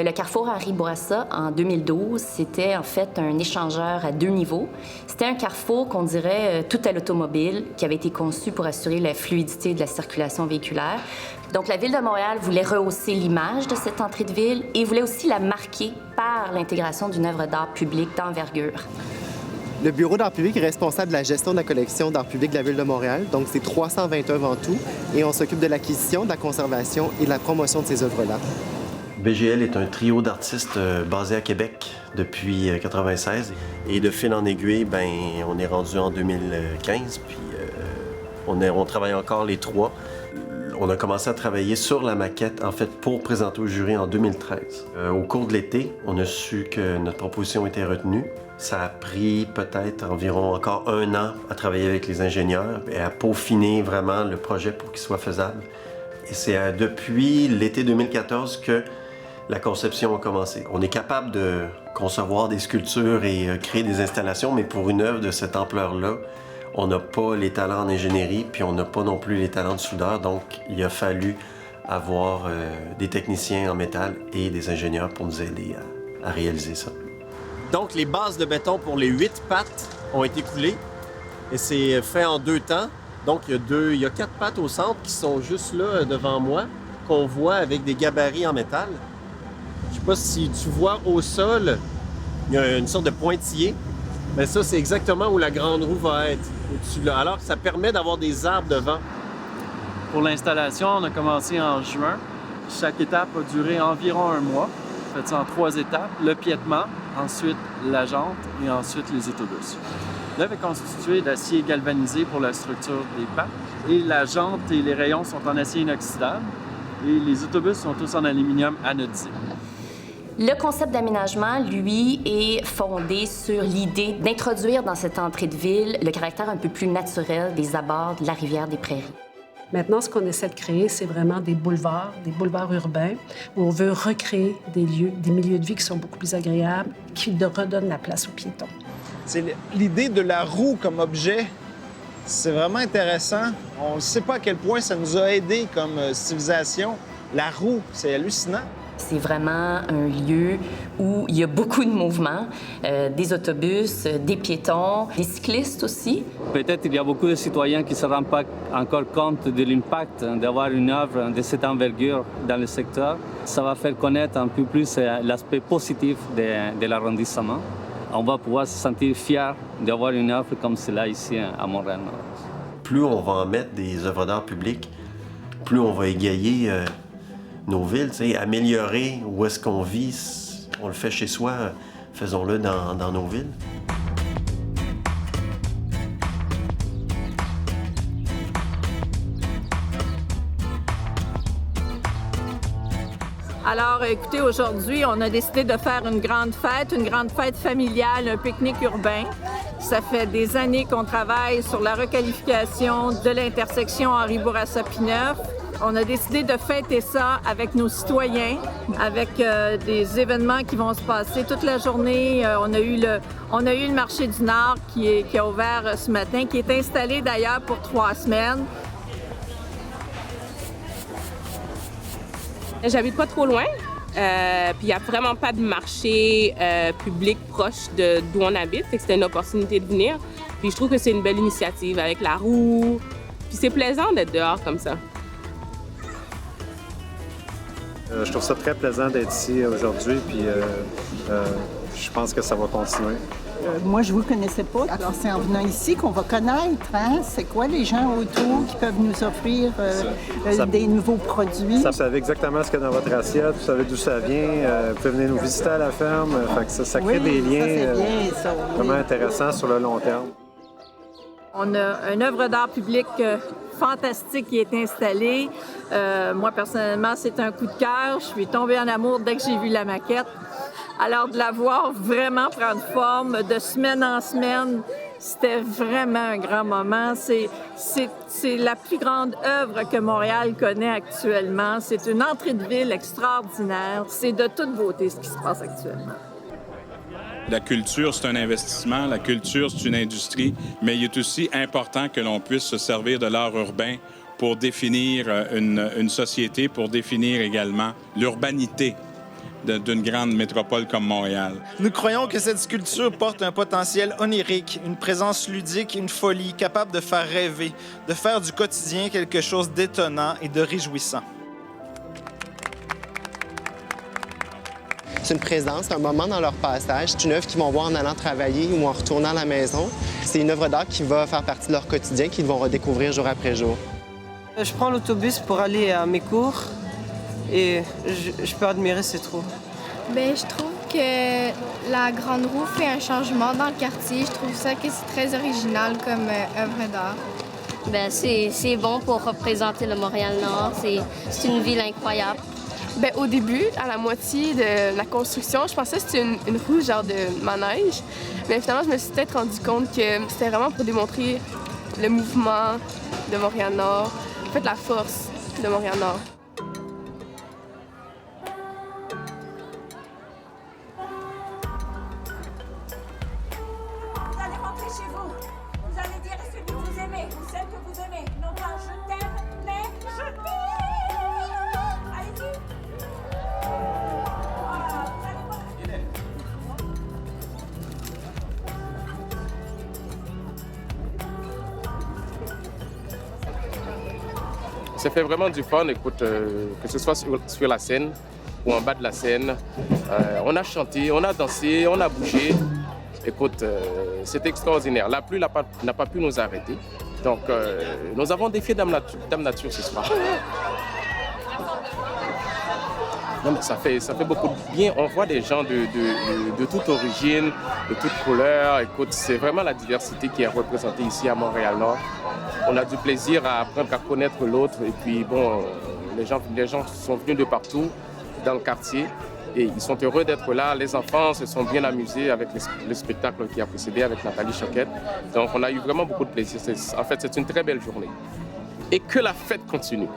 Le carrefour Henri Bourassa, en 2012, c'était en fait un échangeur à 2 niveaux. C'était un carrefour qu'on dirait tout à l'automobile, qui avait été conçu pour assurer la fluidité de la circulation véhiculaire. Donc, la Ville de Montréal voulait rehausser l'image de cette entrée de ville et voulait aussi la marquer par l'intégration d'une œuvre d'art public d'envergure. Le Bureau d'art public est responsable de la gestion de la collection d'art public de la Ville de Montréal, donc c'est 320 œuvres en tout, et on s'occupe de l'acquisition, de la conservation et de la promotion de ces œuvres-là. BGL est un trio d'artistes basé à Québec depuis 1996. Et de fil en aiguille, on est rendu en 2015, puis on travaille encore les 3. On a commencé à travailler sur la maquette, en fait, pour présenter au jury en 2013. Au cours de l'été, on a su que notre proposition était retenue. Ça a pris peut-être environ encore 1 an à travailler avec les ingénieurs et à peaufiner vraiment le projet pour qu'il soit faisable. Et c'est depuis l'été 2014 que la conception a commencé. On est capable de concevoir des sculptures et créer des installations, mais pour une œuvre de cette ampleur-là, on n'a pas les talents en ingénierie, puis on n'a pas non plus les talents de soudeur, donc il a fallu avoir des techniciens en métal et des ingénieurs pour nous aider à réaliser ça. Donc, les bases de béton pour les 8 pattes ont été coulées et c'est fait en 2 temps. Donc, il y a 4 pattes au centre qui sont juste là devant moi, qu'on voit avec des gabarits en métal. Je ne sais pas si tu vois au sol, il y a une sorte de pointillé. Mais ça, c'est exactement où la grande roue va être, au-dessus là. Alors, ça permet d'avoir des arbres devant. Pour l'installation, on a commencé en juin. Chaque étape a duré environ 1 mois. On fait ça en 3 étapes. Le piétement, ensuite la jante et ensuite les autobus. L'œuvre est constituée d'acier galvanisé pour la structure des pattes. Et la jante et les rayons sont en acier inoxydable. Et les autobus sont tous en aluminium anodisé. Le concept d'aménagement, lui, est fondé sur l'idée d'introduire dans cette entrée de ville le caractère un peu plus naturel des abords de la rivière des Prairies. Maintenant, ce qu'on essaie de créer, c'est vraiment des boulevards urbains, où on veut recréer des milieux de vie qui sont beaucoup plus agréables, qui redonnent la place aux piétons. C'est l'idée de la roue comme objet. C'est vraiment intéressant. On ne sait pas à quel point ça nous a aidés comme civilisation. La roue, c'est hallucinant. C'est vraiment un lieu où il y a beaucoup de mouvements, des autobus, des piétons, des cyclistes aussi. Peut-être il y a beaucoup de citoyens qui ne se rendent pas encore compte de l'impact d'avoir une œuvre de cette envergure dans le secteur. Ça va faire connaître un peu plus l'aspect positif de l'arrondissement. On va pouvoir se sentir fiers d'avoir une œuvre comme celle-là ici à Montréal. Plus on va en mettre des œuvres d'art publiques, plus on va égayer nos villes, améliorer où est-ce qu'on vit. On le fait chez soi, faisons-le dans nos villes. Alors, écoutez, aujourd'hui, on a décidé de faire une grande fête familiale, un pique-nique urbain. Ça fait des années qu'on travaille sur la requalification de l'intersection Henri Bourassa-Pineuf. On a décidé de fêter ça avec nos citoyens, avec des événements qui vont se passer toute la journée. On a eu le marché du Nord qui a ouvert ce matin, qui est installé d'ailleurs pour 3 semaines. J'habite pas trop loin, puis il n'y a vraiment pas de marché public proche d'où on habite, fait que c'était une opportunité de venir. Puis je trouve que c'est une belle initiative avec la roue, puis c'est plaisant d'être dehors comme ça. Je trouve ça très plaisant d'être ici aujourd'hui, puis je pense que ça va continuer. Moi, je ne vous connaissais pas. Alors, c'est en venant ici qu'on va connaître, hein? C'est quoi les gens autour qui peuvent nous offrir des nouveaux produits. Vous savez exactement ce qu'il y a dans votre assiette, vous savez d'où ça vient. Vous pouvez venir nous visiter à la ferme. Fait que ça crée des liens vraiment intéressants sur le long terme. On a une œuvre d'art public fantastique qui est installée. Moi, personnellement, c'est un coup de cœur. Je suis tombée en amour dès que j'ai vu la maquette. Alors, de la voir vraiment prendre forme de semaine en semaine, c'était vraiment un grand moment. C'est la plus grande œuvre que Montréal connaît actuellement. C'est une entrée de ville extraordinaire. C'est de toute beauté ce qui se passe actuellement. La culture, c'est un investissement. La culture, c'est une industrie. Mais il est aussi important que l'on puisse se servir de l'art urbain pour définir une société, pour définir également l'urbanité. d'une grande métropole comme Montréal. Nous croyons que cette sculpture porte un potentiel onirique, une présence ludique, une folie capable de faire rêver, de faire du quotidien quelque chose d'étonnant et de réjouissant. C'est une présence, un moment dans leur passage. C'est une œuvre qu'ils vont voir en allant travailler ou en retournant à la maison. C'est une œuvre d'art qui va faire partie de leur quotidien, qu'ils vont redécouvrir jour après jour. Je prends l'autobus pour aller à mes cours et je peux admirer ces trous. Bien, je trouve que la Grande Roue fait un changement dans le quartier. Je trouve ça que c'est très original comme œuvre d'art. Bien, c'est bon pour représenter le Montréal-Nord. C'est une ville incroyable. Bien, au début, à la moitié de la construction, je pensais que c'était une roue genre de manège. Mais finalement, je me suis peut-être rendu compte que c'était vraiment pour démontrer le mouvement de Montréal-Nord, en fait la force de Montréal-Nord. Vous allez rentrer chez vous. Vous allez dire celui que vous aimez ou celle que vous aimez. Non pas je t'aime, mais je t'aime. Allez-y. Ça fait vraiment du fun, écoute, que ce soit sur la scène ou en bas de la scène. On a chanté, on a dansé, on a bougé. Écoute, c'est extraordinaire. La pluie n'a pas pu nous arrêter. Donc, nous avons défié Dame Nature ce soir. Non, mais ça fait beaucoup de bien. On voit des gens de toute origine, de toute couleur. Écoute, c'est vraiment la diversité qui est représentée ici à Montréal-Nord. On a du plaisir à apprendre à connaître l'autre. Et puis, bon, les gens sont venus de partout dans le quartier. Et ils sont heureux d'être là. Les enfants se sont bien amusés avec le spectacle qui a précédé avec Nathalie Choquette. Donc, on a eu vraiment beaucoup de plaisir. En fait, c'est une très belle journée. Et que la fête continue.